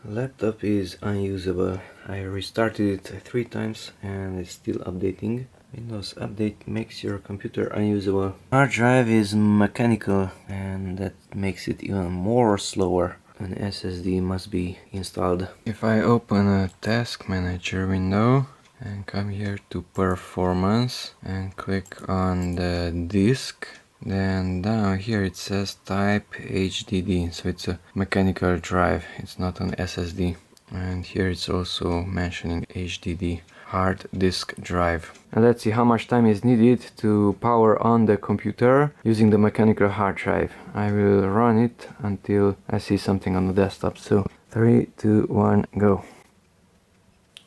Laptop is unusable. I restarted it 3 times and it's still updating. Windows Update makes your computer unusable. Hard drive is mechanical and that makes it even more slower. An SSD must be installed. If I open a task manager window and come here to performance and click on the disk, then down here it says type HDD, so it's a mechanical drive, it's not an SSD. And here it's also mentioning HDD, hard disk drive. And let's see how much time is needed to power on the computer using the mechanical hard drive. I will run it until I see something on the desktop. So 3, 2, 1, go.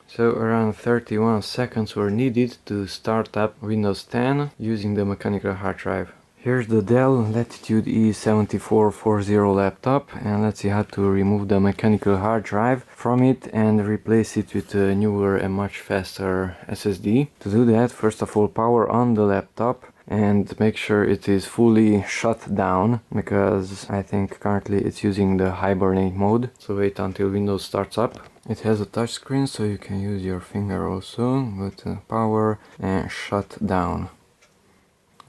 So around 31 seconds were needed to start up Windows 10 using the mechanical hard drive. Here's the Dell Latitude E7440 laptop, and let's see how to remove the mechanical hard drive from it and replace it with a newer and much faster SSD. To do that, first of all, power on the laptop and make sure it is fully shut down, because I think currently it's using the hibernate mode. So wait until Windows starts up. It has a touchscreen, so you can use your finger also. Go to power and shut down.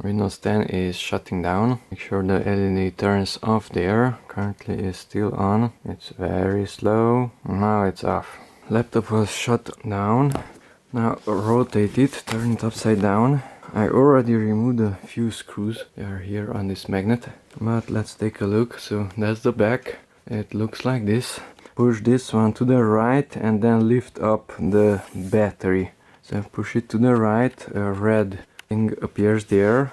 Windows 10 is shutting down. Make sure the LED turns off there. Currently it's still on. It's very slow. Now it's off. Laptop was shut down. Now rotate it, turn it upside down. I already removed a few screws. They are here on this magnet. But let's take a look. So that's the back. It looks like this. Push this one to the right and then lift up the battery. So push it to the right. A red thing appears there,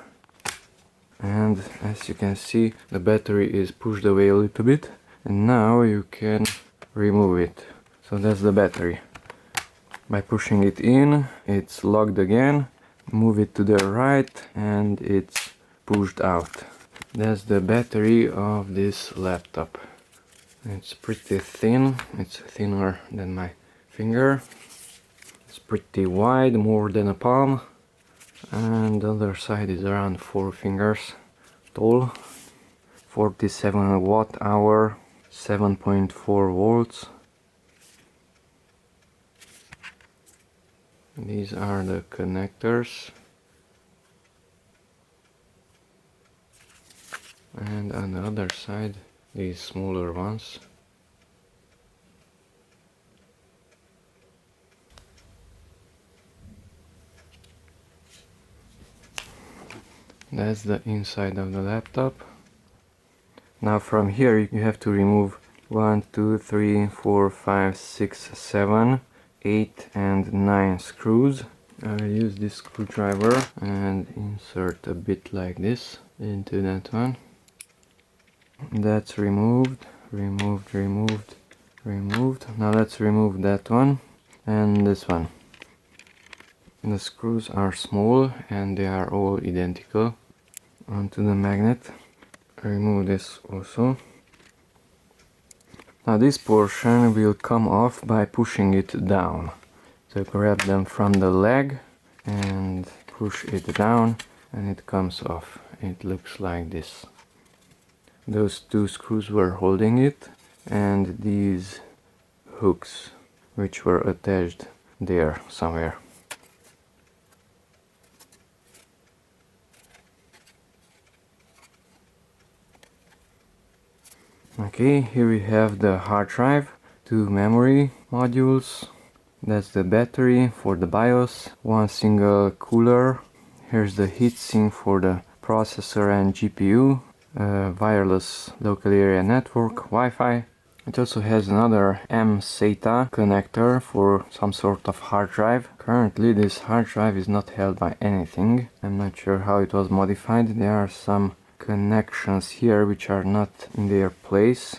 and as you can see, the battery is pushed away a little bit, and now you can remove it. So that's the battery. By pushing it in, it's locked again. Move it to the right and it's pushed out. That's the battery of this laptop. It's pretty thin. It's thinner than my finger. It's pretty wide, more than a palm. And the other side is around 4 fingers tall. 47 watt hour, 7.4 volts. These are the connectors. And on the other side, these smaller ones. That's the inside of the laptop. Now from here you have to remove 1, 2, 3, 4, 5, 6, 7, 8 and 9 screws. I will use this screwdriver and insert a bit like this into that one. That's removed, removed, removed, removed. Now let's remove that one and this one. The screws are small and they are all identical. Onto the magnet. Remove this also. Now this portion will come off by pushing it down. So grab them from the leg and push it down and it comes off. It looks like this. Those 2 screws were holding it, and these hooks which were attached there somewhere. Okay, here we have the hard drive, 2 memory modules. That's the battery for the BIOS, 1 single cooler. Here's the heatsink for the processor and GPU, wireless local area network, Wi-Fi. It also has another M-SATA connector for some sort of hard drive. Currently this hard drive is not held by anything. I'm not sure how it was modified. There are some connections here which are not in their place.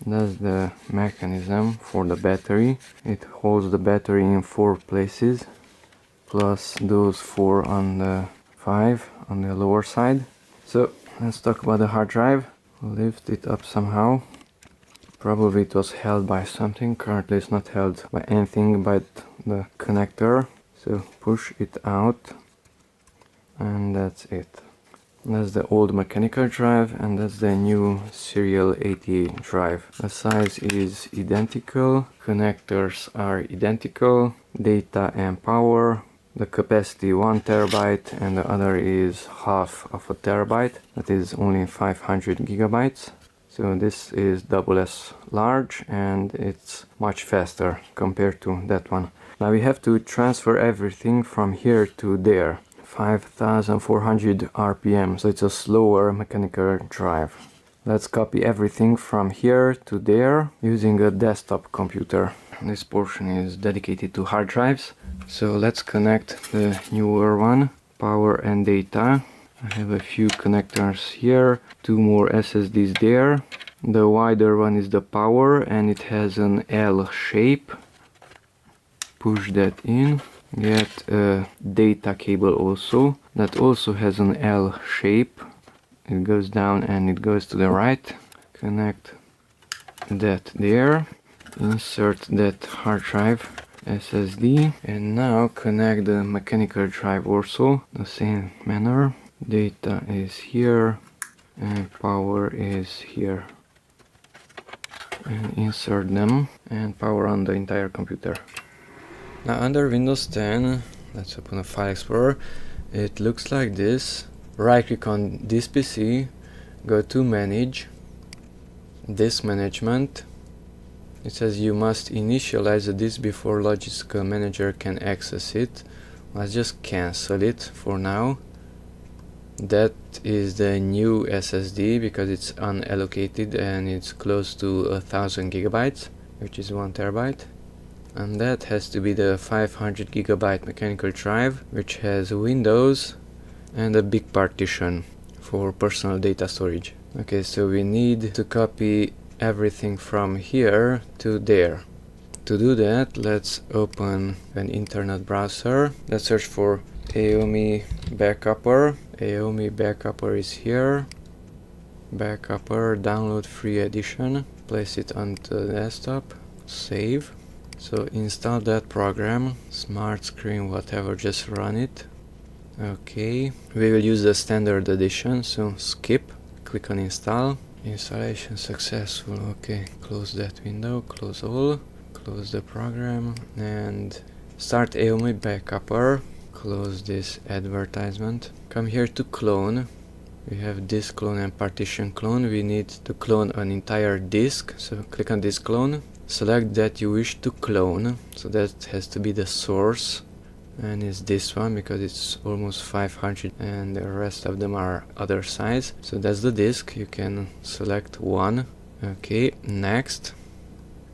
That's the mechanism for the battery. It holds the battery in 4 places, plus those 4 on the 5 on the lower side. So let's talk about the hard drive. Lift it up somehow. Probably it was held by something. Currently it's not held by anything but the connector. So push it out and that's it. That's the old mechanical drive, and that's the new serial 80 drive. The size is identical, connectors are identical, data and power. The capacity 1 terabyte and the other is half of a terabyte. That is only 500 gigabytes. So this is double as large and it's much faster compared to that one. Now we have to transfer everything from here to there. 5400 RPM, so it's a slower mechanical drive. Let's copy everything from here to there using a desktop computer. This portion is dedicated to hard drives. So let's connect the newer one, power and data. I have a few connectors here, 2 more SSDs there. The wider one is the power and it has an L shape. Push that in. Get a data cable also, that also has an L shape. It goes down and it goes to the right. Connect that there. Insert that hard drive SSD and now connect the mechanical drive also the same manner. Data is here and power is here, and insert them and power on the entire computer. Now under Windows 10, let's open a file explorer. It looks like this. Right click on this PC, go to manage, disk management. It says you must initialize the disk before Logical Manager can access it. Let's just cancel it for now. That is the new SSD because it's unallocated and it's close to 1000 gigabytes, which is 1 terabyte. And that has to be the 500 gigabyte mechanical drive, which has Windows and a big partition for personal data storage. Okay, so we need to copy everything from here to there. To do that, let's open an internet browser. Let's search for Aomei Backupper. Aomei Backupper is here. Backupper, download free edition. Place it onto the desktop. Save. So install that program. Smart screen, whatever, just run it. Okay. We will use the standard edition, so skip. Click on install. Installation successful. Okay, close that window, close all, close the program and start Aomei Backupper. Close this advertisement. Come here to clone. We have disk clone and partition clone. We need to clone an entire disk, so click on this clone. Select that you wish to clone, so that has to be the source, and it's this one because it's almost 500 and the rest of them are other size. So that's the disk. You can select one. Okay, next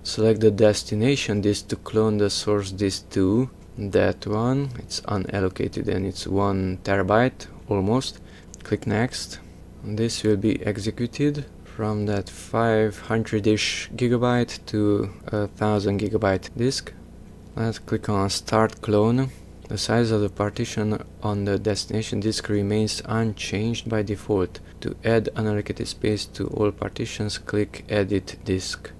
select the destination disk to clone the source disk to. That one, it's unallocated and it's 1 terabyte almost. Click next. This will be executed from that 500-ish gigabyte to 1000 gigabyte disk. Let's click on start clone. The size of the partition on the destination disk remains unchanged by default. To add unallocated space to all partitions, click edit disk.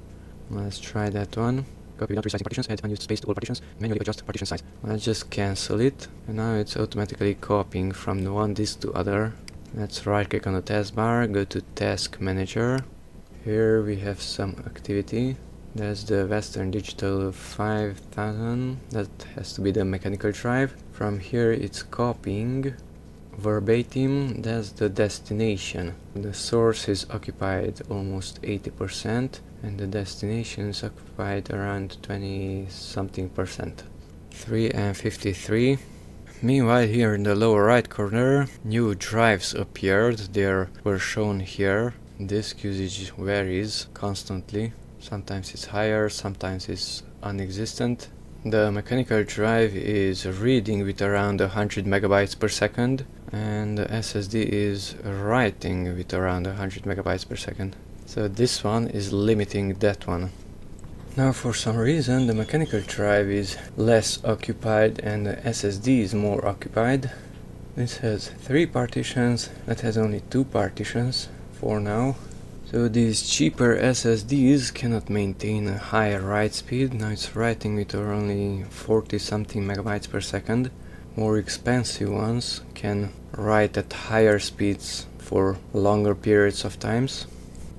Let's try that one. Copy without resizing partitions, add unused space to all partitions, manually adjust partition size. Let's just cancel it, and now it's automatically copying from the one disk to other. Let's right click on the taskbar, go to task manager. Here we have some activity. That's the Western Digital 5000, that has to be the mechanical drive. From here it's copying verbatim, that's the destination. The source is occupied almost 80% and the destination is occupied around 20 something %. 3 and 53. Meanwhile, here in the lower right corner, new drives appeared. They were shown here. Disk usage varies constantly. Sometimes it's higher, sometimes it's non-existent. The mechanical drive is reading with around 100 megabytes per second, and the SSD is writing with around 100 megabytes per second. So this one is limiting that one. Now for some reason the mechanical drive is less occupied and the SSD is more occupied. This has 3 partitions, that has only 2 partitions for now. So these cheaper SSDs cannot maintain a higher write speed. Now it's writing with only 40 something megabytes per second. more expensive ones can write at higher speeds for longer periods of times.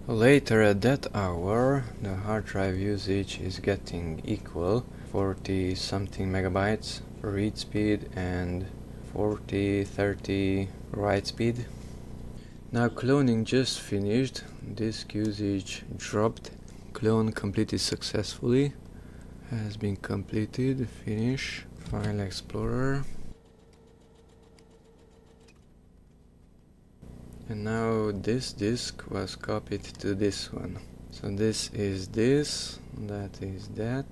Later at that hour, the hard drive usage is getting equal, 40 something megabytes read speed and 30 write speed. Now cloning just finished, disk usage dropped, clone completed successfully, has been completed, finish, file explorer. And now this disk was copied to this one. So this is this, that is that,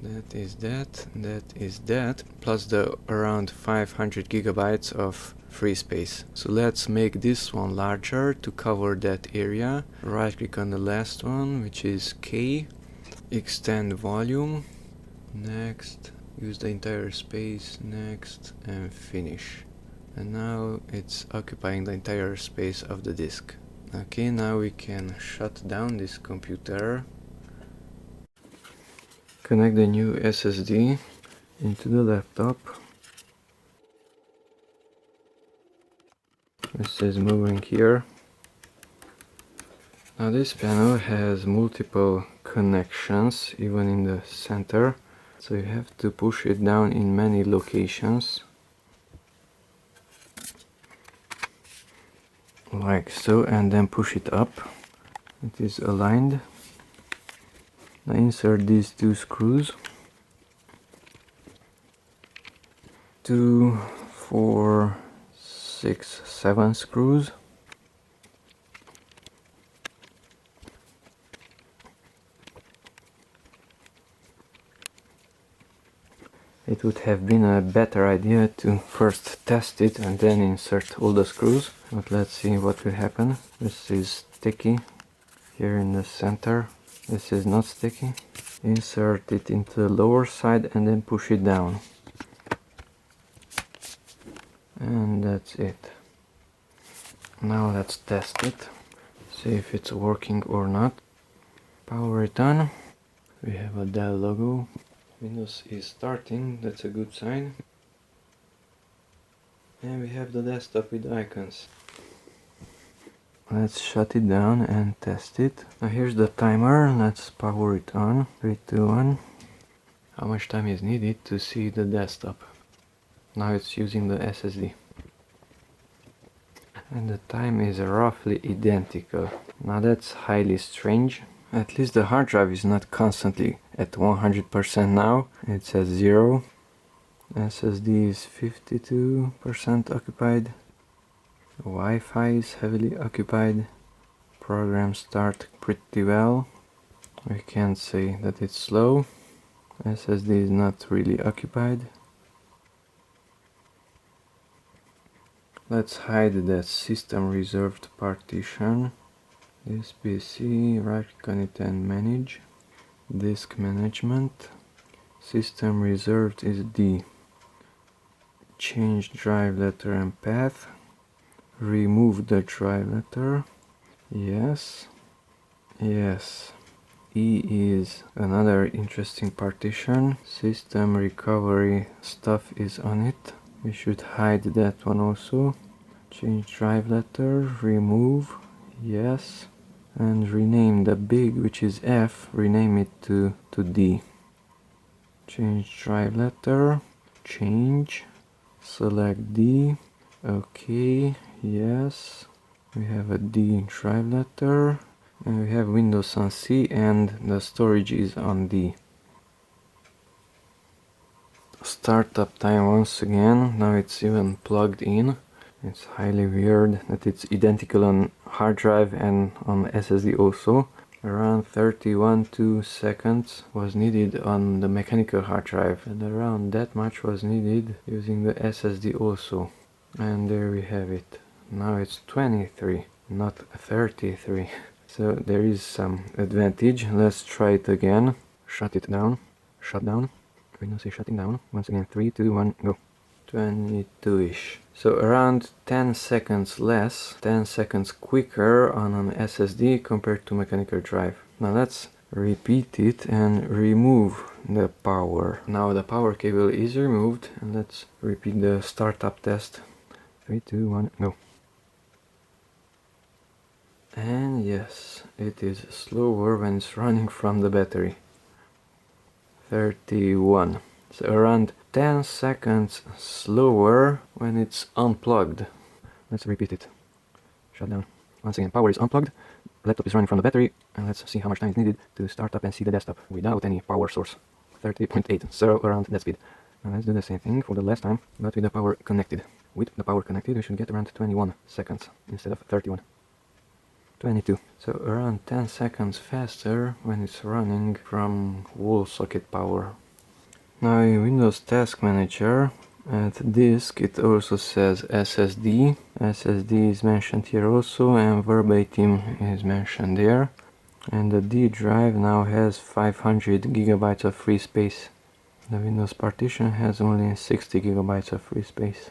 that is that, that is that, plus the around 500 gigabytes of free space. So let's make this one larger to cover that area. Right click on the last one, which is K, extend volume, next, use the entire space, next, and finish. And now it's occupying the entire space of the disk. Okay, now we can shut down this computer. Connect the new SSD into the laptop. This is moving here. Now this panel has multiple connections, even in the center. So you have to push it down in many locations. Like so, and then push it up. It is aligned. Now insert these two screws. 2, 4, 6, 7 screws. It would have been a better idea to first test it and then insert all the screws, but let's see what will happen. This is sticky here in the center. This is not sticky. Insert it into the lower side and then push it down. And that's it. Now let's test it, see if it's working or not. Power it on. We have a Dell logo. Windows is starting, that's a good sign. And we have the desktop with icons. Let's shut it down and test it. Now here's the timer, let's power it on. 3, 2, 1. How much time is needed to see the desktop? Now it's using the SSD. And the time is roughly identical. Now that's highly strange. At least the hard drive is not constantly at 100% now. It says 0. SSD is 52% occupied. Wi-Fi is heavily occupied. Programs start pretty well. We can't say that it's slow. SSD is not really occupied. Let's hide that system reserved partition. This PC, right click on it and manage. Disk management. System reserved is D. Change drive letter and path. Remove the drive letter. Yes. Yes. E is another interesting partition. System recovery stuff is on it. We should hide that one also. Change drive letter. Remove. Yes. And rename the big, which is F, rename it to D. Change drive letter, change, select D, okay, yes. We have a D drive letter, and we have Windows on C, and the storage is on D. Startup time once again, now it's even plugged in. It's highly weird that it's identical on hard drive and on SSD also. Around 31 seconds was needed on the mechanical hard drive, and around that much was needed using the SSD also. And there we have it. Now it's 23, not 33. So there is some advantage. Let's try it again. Shut it down. Shut down. Windows is shutting down. Once again, 3, 2, 1, go. 22-ish. So around 10 seconds less, 10 seconds quicker on an SSD compared to mechanical drive. Now let's repeat it and remove the power. Now the power cable is removed, and let's repeat the startup test. 3, 2, 1, go. And yes, it is slower when it's running from the battery. 31. So around 10 seconds slower when it's unplugged. Let's repeat it. Shut down. Once again, power is unplugged, laptop is running from the battery, and let's see how much time is needed to start up and see the desktop without any power source. 30.8, so around that speed. Now let's do the same thing for the last time, but with the power connected. With the power connected, we should get around 21 seconds instead of 31. 22. So around 10 seconds faster when it's running from wall socket power. Now in Windows Task Manager, at disk it also says SSD. SSD is mentioned here also, and verbatim is mentioned there. And the D drive now has 500 gigabytes of free space. The Windows partition has only 60 gigabytes of free space.